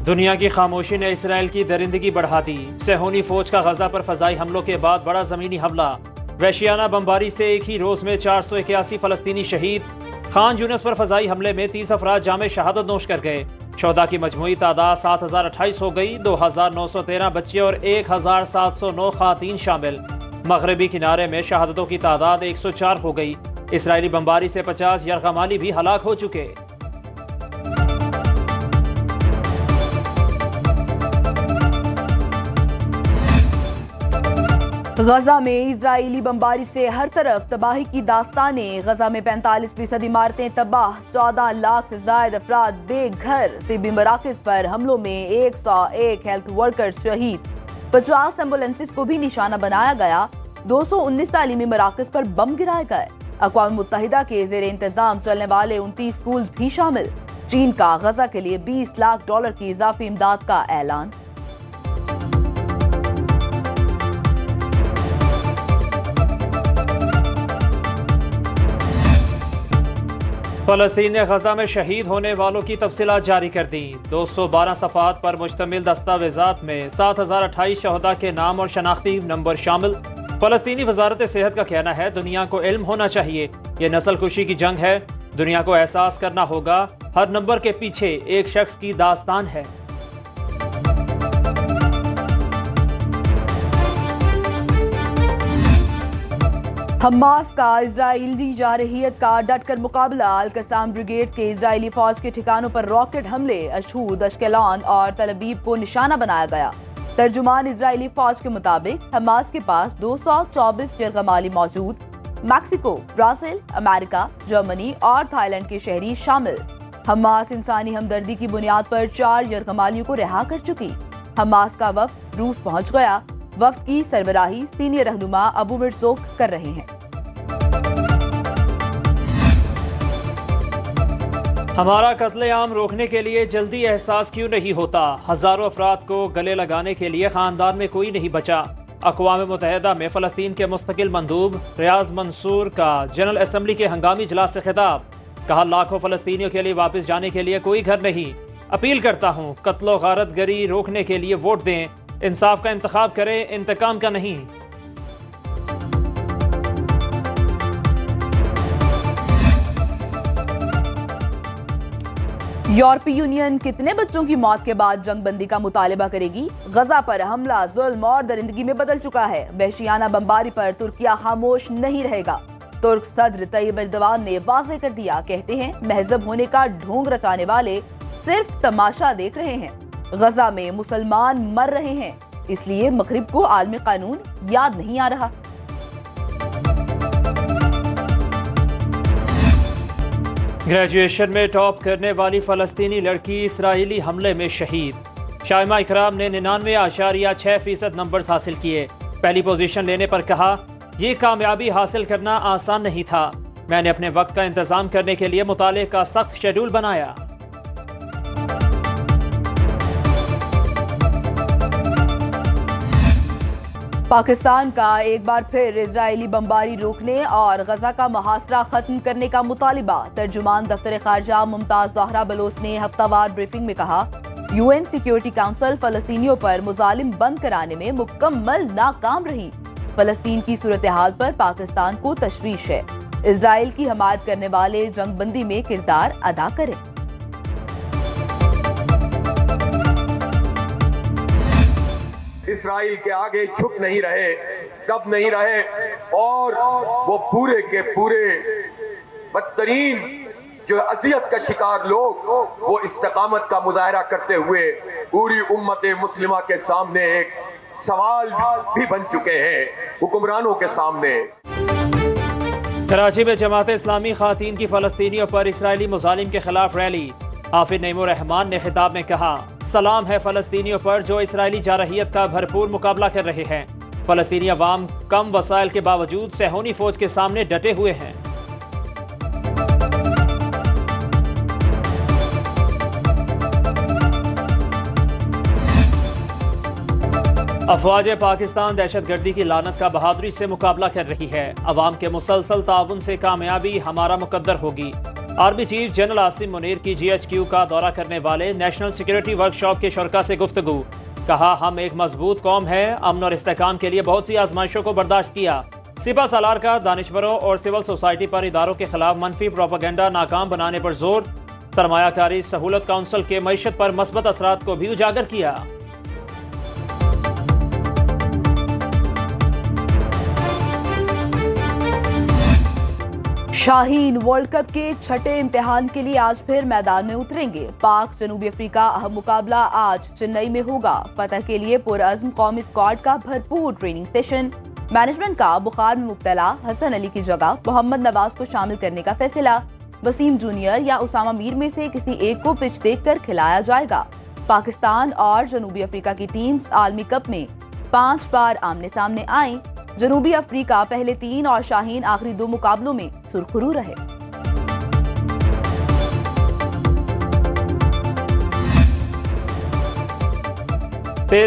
दुनिया की खामोशी ने इसराइल की दरिंदगी बढ़ा दी। सेहोनी फौज का गजा पर फजाई हमलों के बाद बड़ा जमीनी हमला। वहशियाना बमबारी से एक ही रोज में 481 फलस्तीनी शहीद। खान यूनिस पर फजाई हमले में 30 अफराद जामे शहादत नोश कर गए। शोदा की मजमूई तादाद 7028 हो गई। 2913 बच्चे और 1709 खातीन शामिल। मगरबी किनारे में शहादतों की तादाद 104 हो गई। इसराइली बमबारी से 50 यरगमाली भी हलाक हो चुके। गजा में इजरायली बमबारी से हर तरफ तबाही की दास्तानें। गजा में 45% इमारतें तबाह, 14 लाख से ज्यादा अफराद बेघर। तिब्बी मराकज पर हमलों में 101 हेल्थ वर्कर्स शहीद। 50 एम्बुलेंसेस को भी निशाना बनाया गया। 219 तालीमी मराकज पर बम गिराए गए। अक़वाम मुत्तहिदा के ज़ेर इंतजाम चलने वाले 29 स्कूल भी शामिल। चीन का गजा के लिए $20 लाख की इजाफी इमदाद का ऐलान। फलस्तीन ने गजा में शहीद होने वालों की तफसीलात जारी कर दी। 212 सफ़ात पर मुश्तमिल दस्तावेजात में 7028 शहदा के नाम और शनाख्ती नंबर शामिल। फलस्तीनी वजारत सेहत का कहना है दुनिया को इल्म होना चाहिए, ये नस्ल कुशी की जंग है। दुनिया को एहसास करना होगा हर नंबर के पीछे एक शख्स की दास्तान है। हमास का इजरायली जारहियत का डटकर मुकाबला। अल-कसाम ब्रिगेड के इजरायली फौज के ठिकानों पर रॉकेट हमले। अशहूद, अश्केलॉन और तल अबीब को निशाना बनाया गया। तर्जुमान इजरायली फौज के मुताबिक हमास के पास 224 यरगमाली मौजूद। मैक्सिको, ब्राजील, अमेरिका, जर्मनी और थाईलैंड के शहरी शामिल। हमास इंसानी हमदर्दी की बुनियाद पर 4 यरगमालियों को रिहा कर चुकी। हमास का वफ्द रूस पहुंच गया। वफ्द की सरबराही सीनियर रहनुमा अबू मिर्जोक कर रहे हैं। हमारा कत्लेआम रोकने के लिए जल्दी एहसास क्यों नहीं होता? हजारों अफराद को गले लगाने के लिए खानदान में कोई नहीं बचा। अक़वाम मुत्तहिदा में फ़लस्तीन के मुस्तकिल मंदूब रियाज मंसूर का जनरल असम्बली के हंगामी इजलास से खिताब। कहा लाखों फ़लस्तीनियों के लिए वापस जाने के लिए कोई घर नहीं। अपील करता हूँ कत्लो गारतगरी रोकने के लिए वोट दें। इंसाफ का इंतखाब करें, इंतकाम का नहीं। यूरोपीय यूनियन कितने बच्चों की मौत के बाद जंगबंदी का मुतालिबा करेगी? गजा पर हमला जुल्म और दरिंदगी में बदल चुका है। वहशियाना बमबारी पर तुर्किया खामोश नहीं रहेगा। तुर्क सदर तैयब एर्दोगान ने वाज़ेह कर दिया, कहते हैं महजब होने का ढोंग रचाने वाले सिर्फ तमाशा देख रहे हैं। गजा में मुसलमान मर रहे हैं, इसलिए मगरिब को आलमी कानून याद नहीं आ रहा। ग्रेजुएशन में टॉप करने वाली फलस्तीनी लड़की इसराइली हमले में शहीद। शाइमा इकराम ने 99.6% नंबर्स हासिल किए। पहली पोजीशन लेने पर कहा यह कामयाबी हासिल करना आसान नहीं था। मैंने अपने वक्त का इंतजाम करने के लिए मुताले का सख्त शेड्यूल बनाया। पाकिस्तान का एक बार फिर इजरायली बमबारी रोकने और गजा का मुहासरा खत्म करने का मुतालिबा। तर्जुमान दफ्तर खारजा मुमताज ज़हरा बलोच ने हफ्तावार ब्रीफिंग में कहा UN सिक्योरिटी काउंसिल फलस्तीनियों पर मुजालिम बंद कराने में मुकम्मल नाकाम रही। फलस्तीन की सूरत हाल पर पाकिस्तान को तशवीश है। इजराइल की हमायत करने वाले जंगबंदी में किरदार अदा करें। इसराइल के आगे झुक नहीं रहे, कब नहीं रहे, और वो पूरे के पूरे बदतरीन जो अजियत का शिकार लोग वो इस्तकामत का मुजाहरा करते हुए पूरी उम्मत मुस्लिमा के सामने एक सवाल भी बन चुके हैं, हुक्मरानों के सामने। कराची में जमात इस्लामी खातीन की फलस्तीनियों पर इसराइली मुजालिम के खिलाफ रैली। हाफिज नईमुर रहमान ने खिताब में कहा सलाम है फलस्तीनियों पर जो इसराइली जारहियत का भरपूर मुकाबला कर रहे हैं। फलस्तीनी अवाम कम वसाइल के बावजूद सेहोनी फौज के सामने डटे हुए हैं। अफवाज पाकिस्तान दहशतगर्दी की लानत का बहादुरी से मुकाबला कर रही है। अवाम के मुसलसल ताउन से कामयाबी हमारा मुकद्दर होगी। Army chief general Asim Munir की GHQ का दौरा करने वाले नेशनल सिक्योरिटी वर्कशॉप के शुरका से गुफ्तगू। कहा, हम एक मजबूत कौम है, अमन और इस्तेहकाम के लिए बहुत सी आजमाइशों को बर्दाश्त किया। सिपा सालार का दानिशवरों और सिविल सोसाइटी पर इदारों के खिलाफ मनफी प्रोपेगेंडा नाकाम बनाने पर जोर। सरमायाकारी सहूलत काउंसिल के मईशत पर मस्बत असरात को भी उजागर किया। शाहीन वर्ल्ड कप के छठे इम्तिहान के लिए आज फिर मैदान में उतरेंगे। पाक जनूबी अफ्रीका अहम मुकाबला आज चेन्नई में होगा। फतह के लिए पुरअज़्म कौमी स्क्वाड का भरपूर ट्रेनिंग सेशन। मैनेजमेंट का बुखार में मुब्तला हसन अली की जगह मोहम्मद नवाज को शामिल करने का फैसला। वसीम जूनियर या उसामा मीर में से किसी एक को पिच देखकर खिलाया जाएगा। पाकिस्तान और जनूबी अफ्रीका की टीम्स आलमी कप में 5 बार आमने सामने आई। जनूबी अफ्रीका पहले 3 और शाहीन आखिरी 2 मुकाबलों में सुरखरू रहे।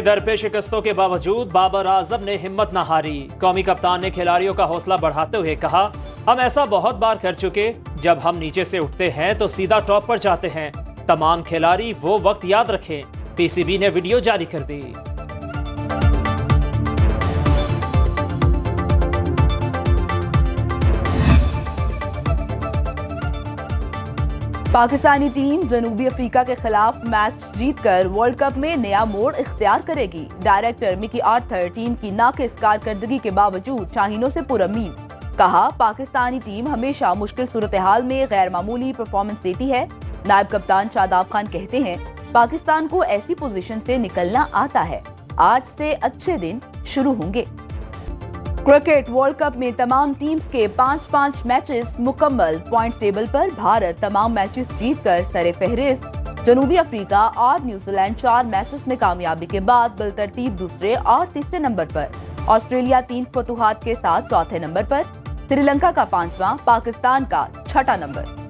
दरपे शिकस्तों के बावजूद बाबर आजम ने हिम्मत न हारी। कौमी कप्तान ने खिलाड़ियों का हौसला बढ़ाते हुए कहा, हम ऐसा बहुत बार कर चुके, जब हम नीचे से उठते हैं तो सीधा टॉप पर जाते हैं। तमाम खिलाड़ी वो वक्त याद रखें। PCB ने वीडियो जारी कर दी। पाकिस्तानी टीम जनूबी अफ्रीका के खिलाफ मैच जीतकर वर्ल्ड कप में नया मोड़ इख्तियार करेगी। डायरेक्टर मिकी आर्थर टीम की नाकिस कारकर्दगी के बावजूद शाहीनों से पुरउम्मीद। कहा, पाकिस्तानी टीम हमेशा मुश्किल सूरत हाल में गैर मामूली परफॉर्मेंस देती है। नायब कप्तान शादाब खान कहते हैं, पाकिस्तान को ऐसी पोजीशन से निकलना आता है। आज से अच्छे दिन शुरू होंगे। क्रिकेट वर्ल्ड कप में तमाम टीम्स के 5-5 मैचेस मुकम्मल। पॉइंट्स टेबल पर भारत तमाम मैचेस जीतकर सरे फहरिस्त। जनूबी अफ्रीका और न्यूजीलैंड 4 मैचेस में कामयाबी के बाद बिलतरतीब दूसरे और तीसरे नंबर पर। ऑस्ट्रेलिया 3 फतूहात के साथ चौथे नंबर पर। श्रीलंका का 5वां, पाकिस्तान का 6ठा नंबर।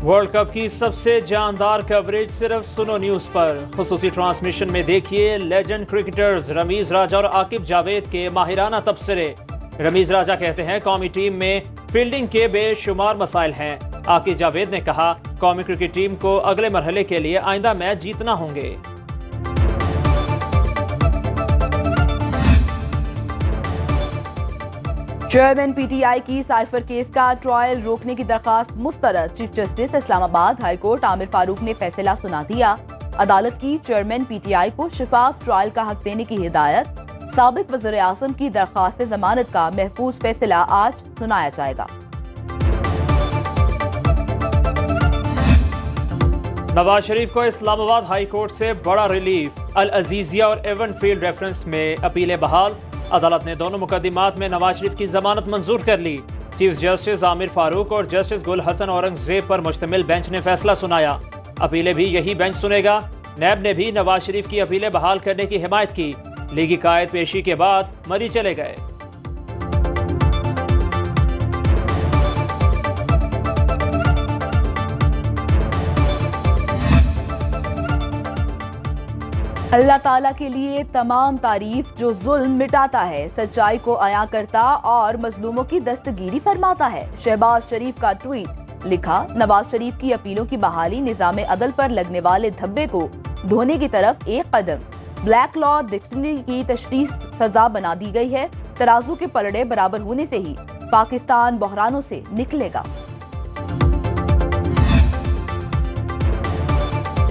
वर्ल्ड कप की सबसे जानदार कवरेज सिर्फ सुनो न्यूज पर। खुसूसी ट्रांसमिशन में देखिए लेजेंड क्रिकेटर्स रमीज राजा और आकिब जावेद के माहिराना तबसरे। रमीज राजा कहते हैं, कौमी टीम में फील्डिंग के बेशुमार मसाइल हैं। आकिब जावेद ने कहा, कौमी क्रिकेट टीम को अगले मरहले के लिए आइंदा मैच जीतना होंगे। चेयरमैन PTI की साइफर केस का ट्रायल रोकने की दरखास्त मुस्तरद। Chief justice Islamabad high court Aamir Farooq ने फैसला सुना दिया। अदालत की चेयरमैन PTI को शफाफ ट्रायल का हक देने की हिदायत। साबिक वज़ीर आज़म की दरखास्त जमानत का महफूज फैसला आज सुनाया जाएगा। नवाज शरीफ को इस्लामाबाद हाई कोर्ट से बड़ा रिलीफ। अल अजीजिया और एवन फील्ड रेफरेंस में अपीलें बहाल। अदालत ने दोनों मुकदमात में नवाज शरीफ की जमानत मंजूर कर ली। चीफ जस्टिस आमिर फारूक और जस्टिस गुल हसन औरंगजेब पर मुश्तमिल बेंच ने फैसला सुनाया। अपीलें भी यही बेंच सुनेगा। नैब ने भी नवाज शरीफ की अपीलें बहाल करने की हिमायत की। लीगी कायद पेशी के बाद मरी चले गए। अल्लाह ताला के लिए तमाम तारीफ जो जुल्म मिटाता है, सच्चाई को अया करता और मजलूमों की दस्तगीरी फरमाता है। शहबाज शरीफ का ट्वीट। लिखा, नवाज शरीफ की अपीलों की बहाली निजाम अदल पर लगने वाले धब्बे को धोने की तरफ एक कदम। ब्लैक लॉ डिक्शनरी की तशरीह सजा बना दी गई है। तराजू के पलड़े बराबर होने से ही पाकिस्तान बहरानों से निकलेगा।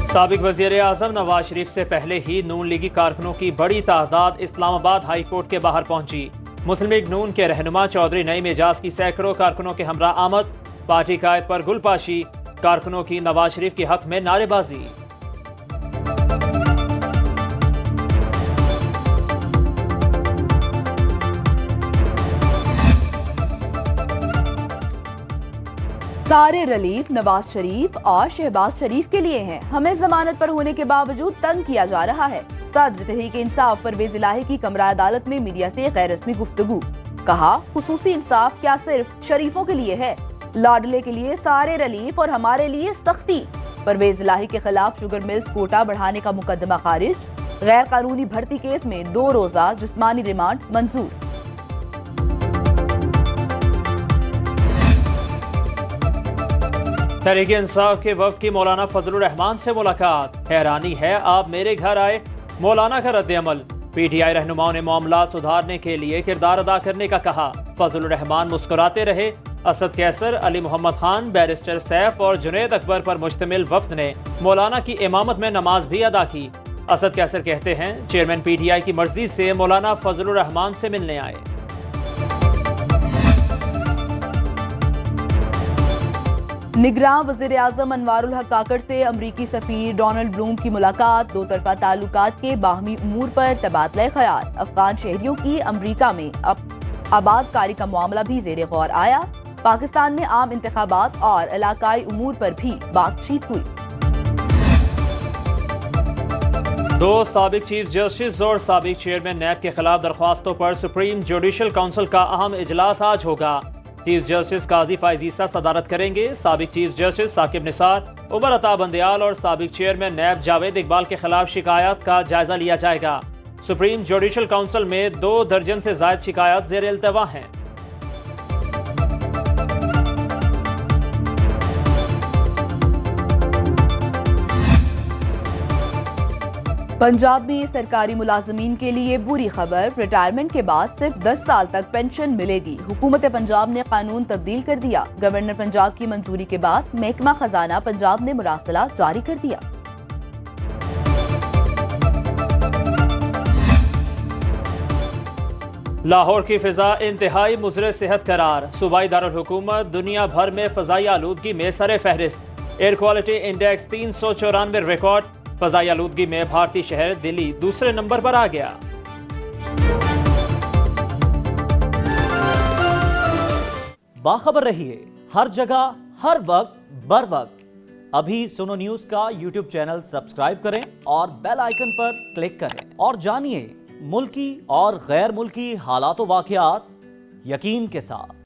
साबिक वज़ीर आज़म नवाज शरीफ से पहले ही नून लीगी कारकुनों की बड़ी तादाद इस्लामाबाद हाई कोर्ट के बाहर पहुंची। मुस्लिम लीग नून के रहनुमा चौधरी नईम एजाज की सैकड़ों कारकुनों के हमरा आमद। पार्टी कायद पर गुलपाशी। कारकुनों की नवाज शरीफ के हक में नारेबाजी। सारे रिलीफ नवाज शरीफ और शहबाज शरीफ के लिए हैं। हमें जमानत पर होने के बावजूद तंग किया जा रहा है। सदर तहरीक इंसाफ परवेज इलाही की कमरा अदालत में मीडिया से गैर रस्मी गुफ्तगू। कहा, खुसूसी इंसाफ क्या सिर्फ शरीफों के लिए है? लाडले के लिए सारे रिलीफ और हमारे लिए सख्ती। परवेज इलाही के खिलाफ शुगर मिल्स कोटा बढ़ाने का मुकदमा खारिज। गैर कानूनी भर्ती केस में 2 रोजा जिस्मानी रिमांड मंजूर। तहरीक इंसाफ के वफ्द की मौलाना फजलुर रहमान से मुलाकात। हैरानी है आप मेरे घर आए, मौलाना का रद्द-ए-अमल। पीटीआई रहनुमाओं ने मामला सुधारने के लिए किरदार अदा करने का कहा। फजलुर रहमान मुस्कुराते रहे। असद कैसर, अली मोहम्मद खान, बैरिस्टर सैफ और जुनैद अकबर पर मुश्तमिल वफ्द ने मौलाना की इमामत में नमाज भी अदा की। असद कैसर कहते हैं चेयरमैन पीटीआई की मर्जी से मौलाना फजलुर रहमान से मिलने आए। निगरान वज़ीर आज़म अनवारुल हक काकड़ से अमरीकी सफीर डोनाल्ड ब्लूम की मुलाकात। दो तरफा ताल्लुकात के बाहमी उमूर पर तबादला ख्याल। अफगान शहरियों की अमरीका में आबादकारी का मामला भी ज़ेरे गौर आया। पाकिस्तान में आम इंतखाबात और इलाकाई उमूर पर भी बातचीत हुई। दो साबिक चीफ जस्टिस और साबिक चेयरमैन नैब के खिलाफ दरख्वास्तों पर सुप्रीम जुडिशल काउंसिल का अहम इजलास आज होगा। चीफ जस्टिस काजी फाइज ईसा सदारत करेंगे। साबिक चीफ जस्टिस साकिब निसार, उमर अता बंदयाल और साबिक चेयरमैन नैब जावेद इकबाल के खिलाफ शिकायत का जायजा लिया जाएगा। सुप्रीम जुडिशल काउंसिल में 2 दर्जन से ज्यादा शिकायत ज़ेर इल्तवा हैं। पंजाब में सरकारी मुलाजमीन के लिए बुरी खबर। रिटायरमेंट के बाद सिर्फ 10 साल तक पेंशन मिलेगी। हुकूमत पंजाब ने कानून तब्दील कर दिया। गवर्नर पंजाब की मंजूरी के बाद महकमा खजाना पंजाब ने मुरासला जारी कर दिया। लाहौर की फिजा इंतहाई मुज़र सेहत करार। सूबाई दारुल हुकूमत दुनिया भर में फ़ज़ाई आलूदगी में सरे फहरिस्त। Air quality index 394 record. फ़ज़ाई आलूदगी में भारतीय शहर दिल्ली दूसरे नंबर पर आ गया। बाखबर रहिए हर जगह हर वक्त बर वक्त। अभी सुनो न्यूज का यूट्यूब चैनल सब्सक्राइब करें और बेल आइकन पर क्लिक करें और जानिए मुल्की और गैर मुल्की हालात व वाक़यात यकीन के साथ।